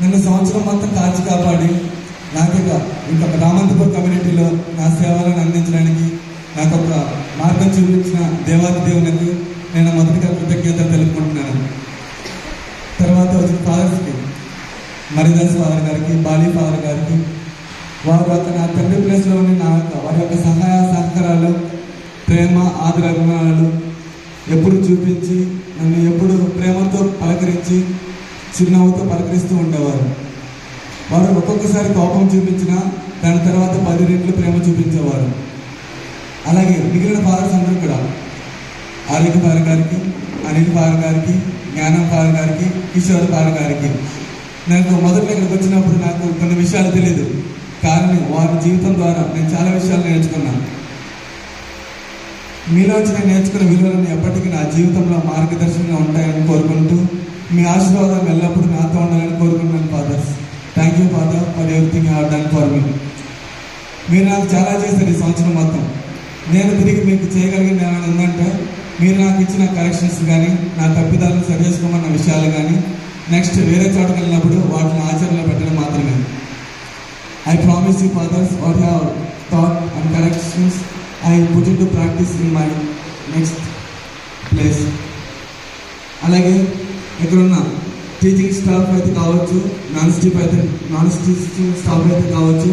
నన్ను సంవత్సరం మొత్తం కాచి కాపాడి నాకు ఇంకా రామంతపూర్ కమ్యూనిటీలో నా సేవలను అందించడానికి నాకు ఒక మార్గం చూపించిన దేవాది దేవునికి నేను మొదటిగా కృతజ్ఞతలు తెలుపుకుంటున్నాను. తర్వాత వచ్చిన ఫాదర్స్కి, మరిదాస్ ఫాదర్ గారికి, బాలీ ఫాదర్ గారికి, వారు యొక్క నా తండ్రి ప్లేస్లో ఉండి వారి యొక్క సహాయ సహకారాలు, ప్రేమ, ఆదరాభిమానాలు ఎప్పుడు చూపించి నన్ను ఎప్పుడు ప్రేమతో పలకరించి చిరునవ్వుతో పలకరిస్తూ ఉండేవారు. వారు ఒక్కొక్కసారి కోపం చూపించినా దాని తర్వాత 10 రెట్లు ప్రేమ చూపించేవారు. అలాగే మిగిలిన ఫాదర్స్ అందరూ కూడా ఆరోగ్య ఫాదర్ గారికి, అనిల్ ఫాదర్ గారికి, జ్ఞానం ఫాదర్ గారికి, కిషోర్ ఫాదర్ గారికి నాకు మొదట్లో ఇక్కడికి వచ్చినప్పుడు నాకు కొన్ని విషయాలు తెలియదు, కానీ వారి జీవితం ద్వారా నేను చాలా విషయాలు నేర్చుకున్నాను. మీలోంచి నేను నేర్చుకున్న విలువలను ఎప్పటికీ నా జీవితంలో మార్గదర్శనంగా ఉంటాయని కోరుకుంటూ మీ ఆశీర్వాదం ఎల్లప్పుడూ నాతో ఉండాలని కోరుకుంటున్నాను. Fathers, thank you father for everything you have done for me. మీరు నాకు చాలా చేశారు ఈ సంవత్సరం మొత్తం. నేను తిరిగి మీకు చేయగలిగింది ఏమైనా ఉందంటే మీరు నాకు ఇచ్చిన కరెక్షన్స్ కానీ, నా తప్పిదాలను సరి చేసుకోమన్న విషయాలు కానీ, నెక్స్ట్ వేరే చోటుకు వెళ్ళినప్పుడు వాటిని ఆచరణలో పెట్టడం మాత్రమే. I promise you fathers what you have taught and corrections I put into practice in my next place. అలాగే ఇక్కడున్న టీచింగ్ స్టాఫ్ అయితే కావచ్చు, నాన్ టీచింగ్ స్టాఫ్ అయితే కావచ్చు,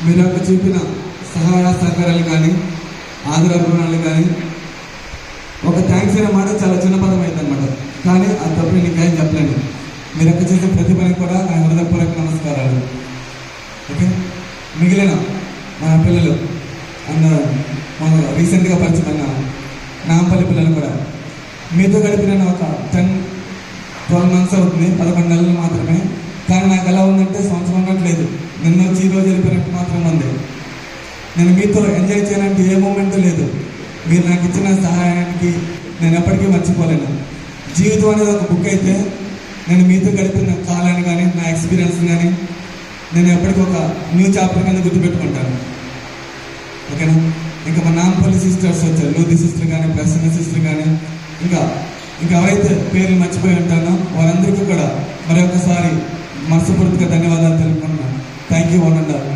మీరు యొక్క చూపిన సహాయ సహకారాలు కానీ, ఆదరాభిమానాలు కానీ, ఒక థ్యాంక్స్ అనే మాట చాలా చిన్న పదం అయిందనమాట, కానీ అది తప్ప నేను ఇంకేం చెప్పలేను. మీరు యొక్క చేసే ప్రతి పనికి కూడా నా హృదయపూర్వక నమస్కారాలు. ఓకే, మిగిలిన మన పిల్లలు అండ్ మన రీసెంట్గా పరిచయమైన నాంపల్లి పిల్లలు కూడా మీతో గడిపిన ఒక 10-12 months అవుతుంది, 11 నెలలు మాత్రమే. కానీ నాకు ఎలా ఉందంటే సంవత్సరం ఉన్నట్లేదు, నిన్న వచ్చి ఈరోజు వెళ్ళిపోయినట్టు మాత్రం ఉంది. నేను మీతో ఎంజాయ్ చేయాలంటే ఏ మూమెంట్ లేదు. మీరు నాకు ఇచ్చిన సహాయానికి నేను ఎప్పటికీ మర్చిపోలేను. జీవితం అనేది ఒక బుక్ అయితే నేను మీతో గడిపిన కాలాన్ని కానీ, నా ఎక్స్పీరియన్స్ కానీ నేను ఎప్పటికీ ఒక న్యూ చాప్టర్ కింద గుర్తుపెట్టుకుంటాను. ఓకేనా? ఇంకా మా నాంపల్లి సిస్టర్స్ వచ్చారు, లూది సిస్టర్ కానీ, ప్రసన్న సిస్టర్ కానీ, ఇంకా ఎవరైతే పేర్లు మర్చిపోయి ఉంటానో వారందరికీ కూడా మరొకసారి మనస్ఫూర్తిగా ధన్యవాదాలు తెలుపుకుంటున్నాను. Thank you one and all.